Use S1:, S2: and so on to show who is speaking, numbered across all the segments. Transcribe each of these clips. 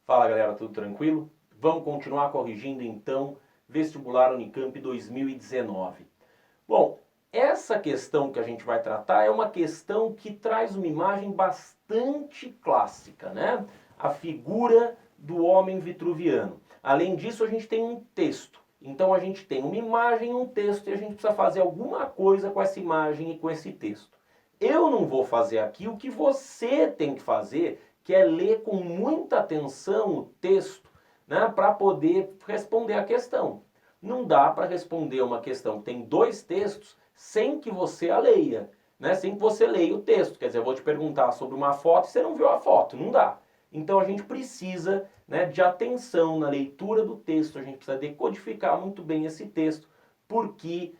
S1: Fala galera, tudo tranquilo? Vamos continuar corrigindo então Vestibular Unicamp 2019. Bom, essa questão que a gente vai tratar é uma questão que traz uma imagem bastante clássica, né? A figura do homem vitruviano. Além disso, a gente tem um texto. Então a gente tem uma imagem e um texto e a gente precisa fazer alguma coisa com essa imagem e com esse texto. Eu não vou fazer aqui o que você tem que fazer, que é ler com muita atenção o texto, né, para poder responder a questão. Não dá para responder uma questão que tem dois textos sem que você a leia, né, sem que você leia o texto. Quer dizer, eu vou te perguntar sobre uma foto e você não viu a foto, não dá. Então a gente precisa, né, de atenção na leitura do texto, a gente precisa decodificar muito bem esse texto, porque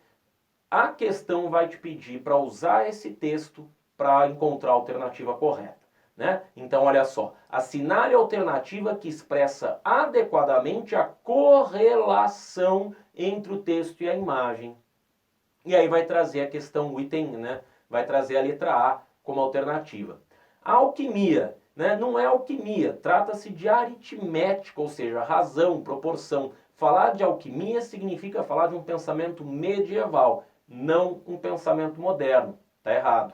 S1: a questão vai te pedir para usar esse texto para encontrar a alternativa correta. Né? Então, olha só, assinale a alternativa que expressa adequadamente a correlação entre o texto e a imagem. E aí vai trazer a questão, o item, né? Vai trazer a letra A como alternativa. A alquimia, né? Não é alquimia, trata-se de aritmética, ou seja, razão, proporção. Falar de alquimia significa falar de um pensamento medieval, não um pensamento moderno. Está errado.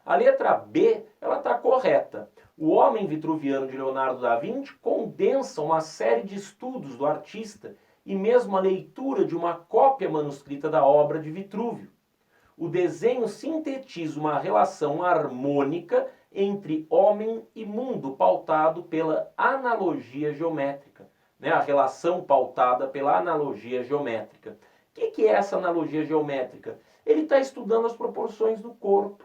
S1: A letra B, ela está correta. O Homem Vitruviano de Leonardo da Vinci condensa uma série de estudos do artista e mesmo a leitura de uma cópia manuscrita da obra de Vitrúvio. O desenho sintetiza uma relação harmônica entre homem e mundo, pautado pela analogia geométrica. Né? A relação pautada pela analogia geométrica. O que é essa analogia geométrica? Ele está estudando as proporções do corpo.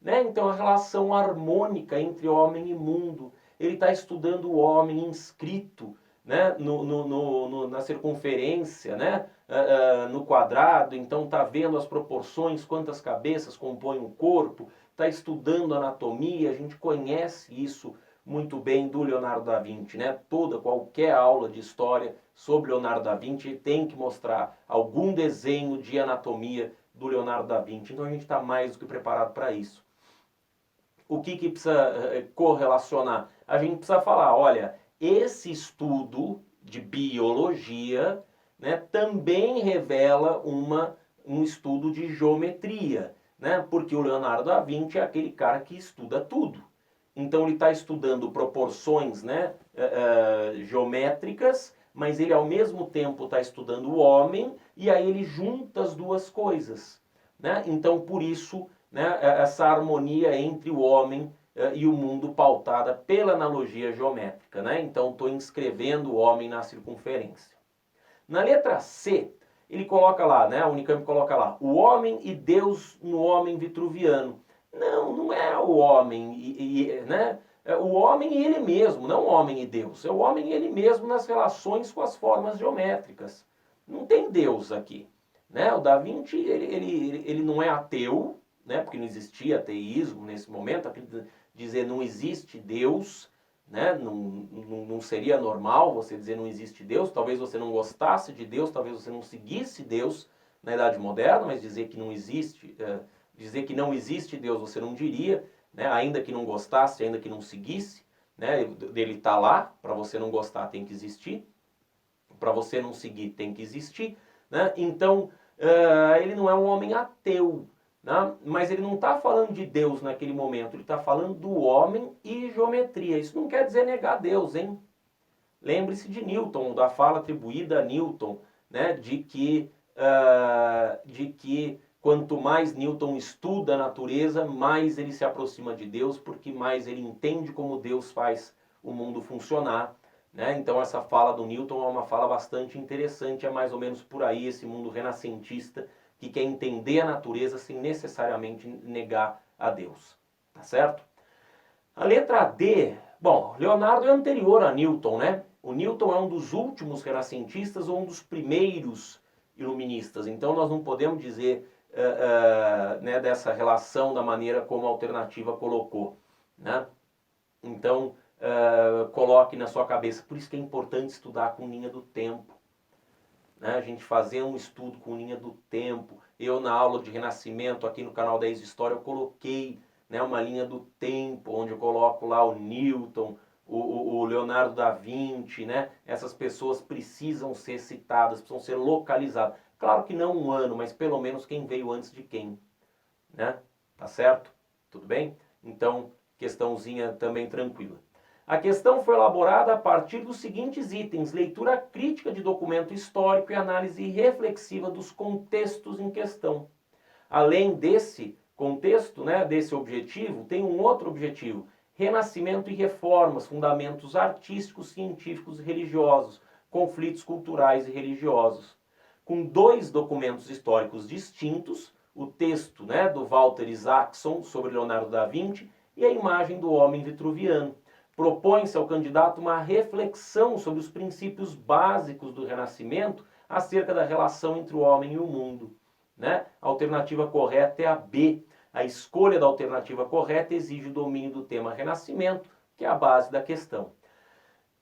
S1: Né? Então a relação harmônica entre homem e mundo. Ele está estudando o homem inscrito, né? Na circunferência, né? No quadrado, então está vendo as proporções, quantas cabeças compõem o corpo, está estudando anatomia, a gente conhece isso muito bem do Leonardo da Vinci, né? Qualquer aula de história sobre Leonardo da Vinci tem que mostrar algum desenho de anatomia do Leonardo da Vinci, então a gente está mais do que preparado para isso. O que precisa correlacionar? A gente precisa falar, olha, esse estudo de biologia, né, também revela um estudo de geometria, né, porque o Leonardo da Vinci é aquele cara que estuda tudo. Então ele está estudando proporções, né, geométricas, mas ele ao mesmo tempo está estudando o homem, e aí ele junta as duas coisas. Né? Então por isso, né, essa harmonia entre o homem e o mundo pautada pela analogia geométrica. Né? Então estou inscrevendo o homem na circunferência. Na letra C, ele coloca lá, né, a Unicamp coloca lá, o homem e Deus no homem vitruviano. Não, não é o homem, né? É o homem e ele mesmo, não o homem e Deus. É o homem e ele mesmo nas relações com as formas geométricas. Não tem Deus aqui. Né? O Da Vinci, ele não é ateu, né? Porque não existia ateísmo nesse momento. Dizer não existe Deus, né? Não seria normal você dizer não existe Deus. Talvez você não gostasse de Deus, talvez você não seguisse Deus na Idade Moderna, mas dizer que não existe, dizer que não existe Deus você não diria, né? Ainda que não gostasse, ainda que não seguisse, né? Ele está lá, para você não gostar tem que existir, para você não seguir tem que existir. Né? Então, ele não é um homem ateu, né? Mas ele não está falando de Deus naquele momento, ele está falando do homem e geometria. Isso não quer dizer negar Deus, hein? Lembre-se de Newton, da fala atribuída a Newton, né? de que quanto mais Newton estuda a natureza, mais ele se aproxima de Deus, porque mais ele entende como Deus faz o mundo funcionar. Né? Então essa fala do Newton é uma fala bastante interessante, é mais ou menos por aí esse mundo renascentista que quer entender a natureza sem necessariamente negar a Deus. Tá certo? A letra D, bom, Leonardo é anterior a Newton, né? O Newton é um dos últimos renascentistas ou um dos primeiros iluministas, então nós não podemos dizer né, dessa relação da maneira como a alternativa colocou. Né? Então, coloque na sua cabeça. Por isso que é importante estudar com linha do tempo. Né? A gente fazer um estudo com linha do tempo. Eu, na aula de Renascimento, aqui no canal 10 História, eu coloquei, né, uma linha do tempo, onde eu coloco lá o Newton, o Leonardo da Vinci, né? Essas pessoas precisam ser citadas, precisam ser localizadas. Claro que não um ano, mas pelo menos quem veio antes de quem, né? Tá certo? Tudo bem? Então, questãozinha também tranquila. A questão foi elaborada a partir dos seguintes itens: leitura crítica de documento histórico e análise reflexiva dos contextos em questão. Além desse contexto, né, desse objetivo, tem um outro objetivo: renascimento e reformas, fundamentos artísticos, científicos e religiosos, conflitos culturais e religiosos. Com dois documentos históricos distintos, o texto, né, do Walter Isaacson sobre Leonardo da Vinci e a imagem do homem vitruviano. Propõe-se ao candidato uma reflexão sobre os princípios básicos do Renascimento acerca da relação entre o homem e o mundo. Né? A alternativa correta é a B. A escolha da alternativa correta exige o domínio do tema Renascimento, que é a base da questão.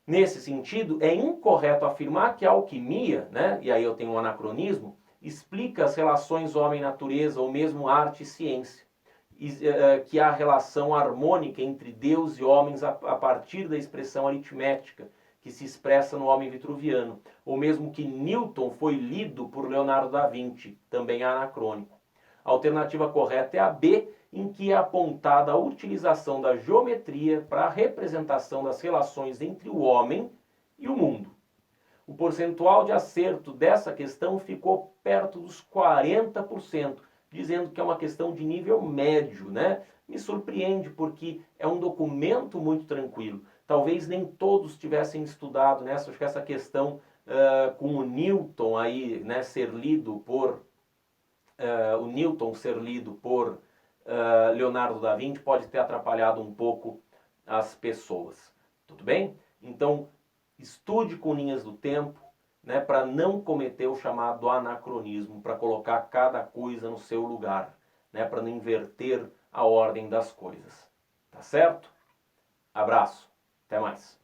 S1: Nesse sentido, é incorreto afirmar que a alquimia, né, e aí eu tenho um anacronismo, explica as relações homem-natureza ou mesmo arte e ciência. Que há relação harmônica entre Deus e homens a partir da expressão aritmética que se expressa no homem vitruviano, ou mesmo que Newton foi lido por Leonardo da Vinci, também é anacrônico. A alternativa correta é a B, em que é apontada a utilização da geometria para a representação das relações entre o homem e o mundo. O percentual de acerto dessa questão ficou perto dos 40%, dizendo que é uma questão de nível médio, né? Me surpreende porque é um documento muito tranquilo. Talvez nem todos tivessem estudado, né? Acho que essa questão com o Newton aí, né, ser lido por Leonardo da Vinci pode ter atrapalhado um pouco as pessoas. Tudo bem? Então, estude com linhas do tempo, né, para não cometer o chamado anacronismo, para colocar cada coisa no seu lugar, né, para não inverter a ordem das coisas. Tá certo? Abraço. Até mais.